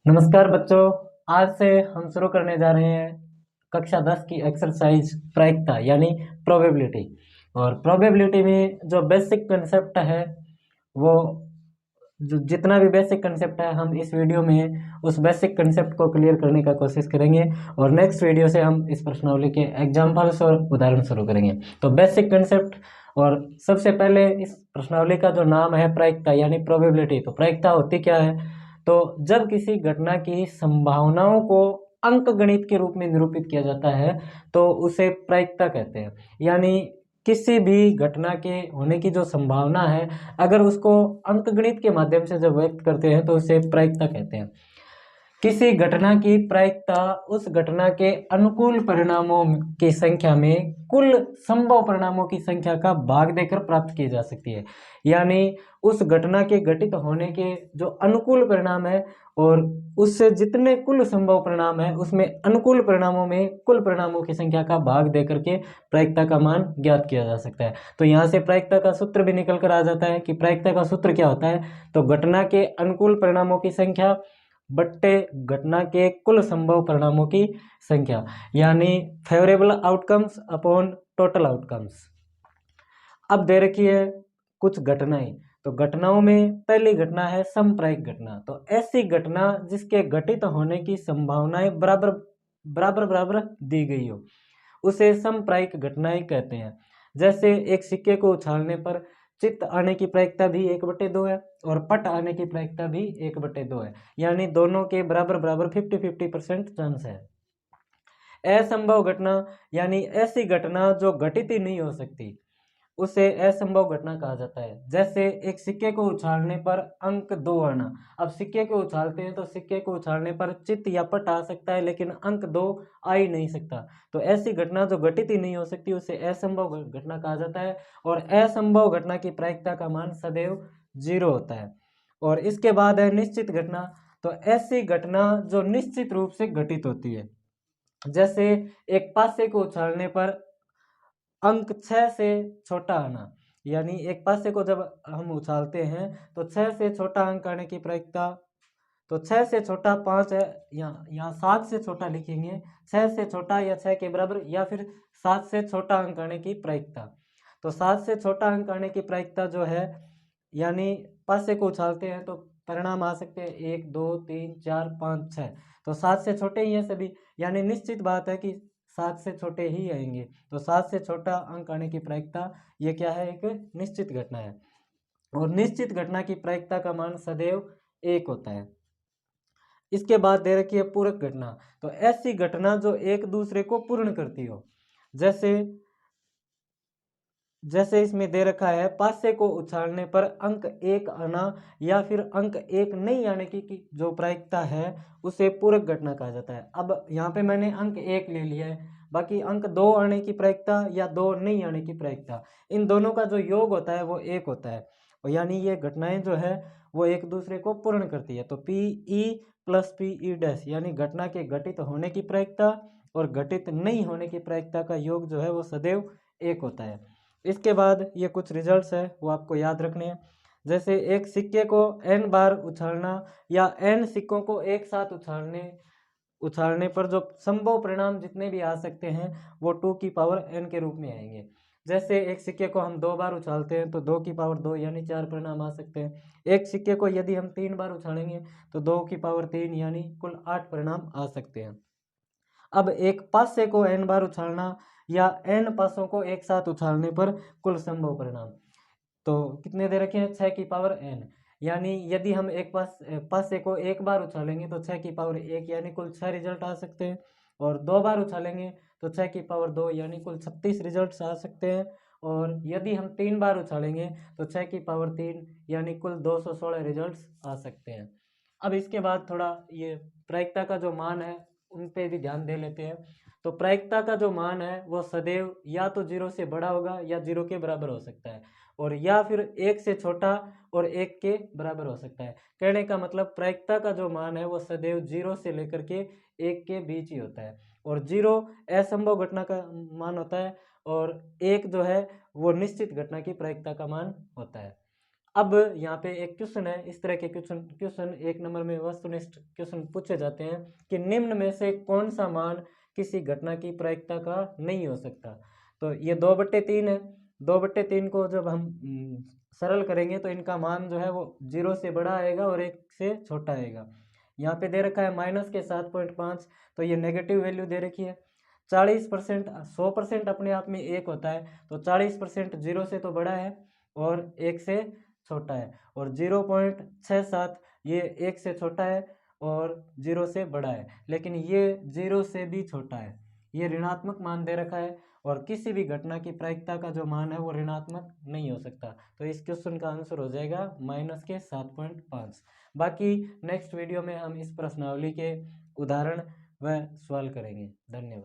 नमस्कार बच्चों। आज से हम शुरू करने जा रहे हैं कक्षा 10 की एक्सरसाइज प्रायिकता यानी प्रोबेबिलिटी। और प्रोबेबिलिटी में जो बेसिक कंसेप्ट है वो जो जितना भी बेसिक कंसेप्ट है हम इस वीडियो में उस बेसिक कंसेप्ट को क्लियर करने का कोशिश करेंगे। और नेक्स्ट वीडियो से हम इस प्रश्नावली के एग्जाम्पल्स और उदाहरण शुरू करेंगे। तो बेसिक कंसेप्ट, और सबसे पहले इस प्रश्नावली का जो नाम है प्रायिकता यानी प्रोबेबिलिटी। तो प्रायिकता होती क्या है? तो जब किसी घटना की संभावनाओं को अंकगणित के रूप में निरूपित किया जाता है तो उसे प्रायिकता कहते हैं। यानी किसी भी घटना के होने की जो संभावना है, अगर उसको अंकगणित के माध्यम से जब व्यक्त करते हैं तो उसे प्रायिकता कहते हैं। किसी घटना की प्रायिकता उस घटना के अनुकूल परिणामों की संख्या में कुल संभव परिणामों की संख्या का भाग देकर प्राप्त की जा सकती है। यानी उस घटना के घटित होने के जो अनुकूल परिणाम है और उससे जितने कुल संभव परिणाम है उसमें अनुकूल परिणामों में कुल परिणामों की संख्या का भाग देकर के प्रायिकता का मान ज्ञात किया जा सकता है। तो यहाँ से प्रायिकता का सूत्र भी निकल कर आ जाता है कि प्रायिकता का सूत्र क्या होता है। तो घटना के अनुकूल परिणामों की संख्या बट्टे घटना के कुल संभव परिणामों की संख्या, यानी favourable outcomes upon total outcomes. अब दे रखी है कुछ घटनाएं। तो घटनाओं में पहली घटना है समप्रायिक घटना। तो ऐसी घटना जिसके घटित होने की संभावनाएं बराबर बराबर बराबर दी गई हो उसे समप्रायिक घटनाएं कहते हैं। जैसे एक सिक्के को उछालने पर चित्त आने की प्रायिकता भी 1/2 है और पट आने की प्रायिकता भी 1/2 है। यानी दोनों के बराबर बराबर 50-50% चांस है। असंभव घटना यानी ऐसी घटना जो घटित ही नहीं हो सकती उसे असंभव घटना कहा जाता है। जैसे एक सिक्के को उछालने पर अंक 2 आना। अब सिक्के को उछालते हैं तो सिक्के को उछालने पर चित्त या पट आ सकता है लेकिन अंक 2 आ ही नहीं सकता। तो ऐसी घटना जो घटित ही नहीं हो सकती उसे असंभव घटना कहा जाता है। और असंभव घटना की प्रायिकता का मान सदैव 0 होता है। और इसके बाद है निश्चित घटना। तो ऐसी घटना जो निश्चित रूप से घटित होती है। जैसे एक पासे को उछालने पर अंक 6 से छोटा आना। यानी एक पासे को जब हम उछालते हैं तो 6 से छोटा अंक आने की प्रायिकता, तो 6 से छोटा 5 है, यहाँ 7 से छोटा लिखेंगे, 6 से छोटा या 6 के बराबर, या फिर 7 से छोटा अंक आने की प्रायिकता। तो 7 से छोटा अंक आने की प्रायिकता जो है, यानी पासे को उछालते हैं तो परिणाम आ सकते हैं 1 2 3 4 5 6। तो 7 से छोटे ही हैं सभी, यानी निश्चित बात है कि 7 से छोटे ही आएंगे। तो 7 से छोटा अंक आने की प्रायिकता ये क्या है, एक निश्चित घटना है। और निश्चित घटना की प्रायिकता का मान सदैव 1 होता है। इसके बाद दे रखी है पूरक घटना। तो ऐसी घटना जो एक दूसरे को पूर्ण करती हो। जैसे जैसे इसमें दे रखा है पासे को उछालने पर अंक 1 आना या फिर अंक 1 नहीं आने की जो प्रायिकता है उसे पूरक घटना कहा जाता है। अब यहाँ पे मैंने अंक 1 ले लिया है, बाकी अंक 2 आने की प्रायिकता या 2 नहीं आने की प्रायिकता, इन दोनों का जो योग होता है वो 1 होता है। और यानी ये घटनाएं जो है वो एक दूसरे को पूर्ण करती है। तो P E plus P E dash यानी घटना के घटित होने की प्रायिकता और घटित नहीं होने की प्रायिकता का योग जो है वो सदैव 1 होता है। इसके बाद ये कुछ रिजल्ट्स है वो आपको याद रखने हैं। जैसे एक सिक्के को n बार उछालना या n सिक्कों को एक साथ उछालने पर जो संभव परिणाम जितने भी आ सकते हैं वो 2 की पावर n के रूप में आएंगे। जैसे एक सिक्के को हम 2 बार उछालते हैं तो 2 की पावर 2 यानी 4 परिणाम आ सकते हैं। एक सिक्के को यदि हम 3 बार उछालेंगे तो 2 की पावर 3 यानी कुल 8 परिणाम आ सकते हैं। अब एक पासे को n बार उछालना या n पासों को एक साथ उछालने पर कुल संभव परिणाम तो कितने दे रखे हैं, 6 की पावर n। यानी यदि हम एक पासे को एक बार उछालेंगे तो 6 की पावर 1 यानी कुल 6 रिजल्ट आ सकते हैं। और 2 बार उछालेंगे तो 6 की पावर 2 यानी कुल 36 रिजल्ट आ सकते हैं। और यदि हम 3 बार उछालेंगे तो 6 की पावर 3 यानी कुल 216 रिजल्ट आ सकते हैं। अब इसके बाद थोड़ा ये प्रायिकता का जो मान है उन पे भी ध्यान दे लेते हैं। तो प्रायिकता का जो मान है वो सदैव या तो 0 से बड़ा होगा या 0 के बराबर हो सकता है, और या फिर 1 से छोटा और 1 के बराबर हो सकता है। कहने का मतलब प्रायिकता का जो मान है वो सदैव 0 से लेकर के 1 के बीच ही होता है। और 0 असंभव घटना का मान होता है और 1 जो है वो निश्चित घटना की प्रायिकता का मान होता है। अब यहाँ पे एक क्वेश्चन है, इस तरह के क्वेश्चन 1 नंबर में वस्तुनिष्ठ क्वेश्चन पूछे जाते हैं कि निम्न में से कौन सा मान किसी घटना की प्रायिकता का नहीं हो सकता। तो ये 2/3 है, 2/3 को जब हम सरल करेंगे तो इनका मान जो है वो 0 से बड़ा आएगा और 1 से छोटा आएगा। यहाँ पे दे रखा है माइनस के 7.5, तो ये नेगेटिव वैल्यू दे रखी है। 40% 100% अपने आप में 1 होता है, तो 40% 0 से तो बड़ा है और 1 से छोटा है, और 0.67 ये 1 से छोटा है और 0 से बड़ा है, लेकिन ये 0 से भी छोटा है। ये ऋणात्मक मान दे रखा है और किसी भी घटना की प्रायिकता का जो मान है वो ऋणात्मक नहीं हो सकता। तो इस क्वेश्चन का आंसर हो जाएगा माइनस के 7.5। बाकी नेक्स्ट वीडियो में हम इस प्रश्नावली के उदाहरण व सवाल करेंगे। धन्यवाद।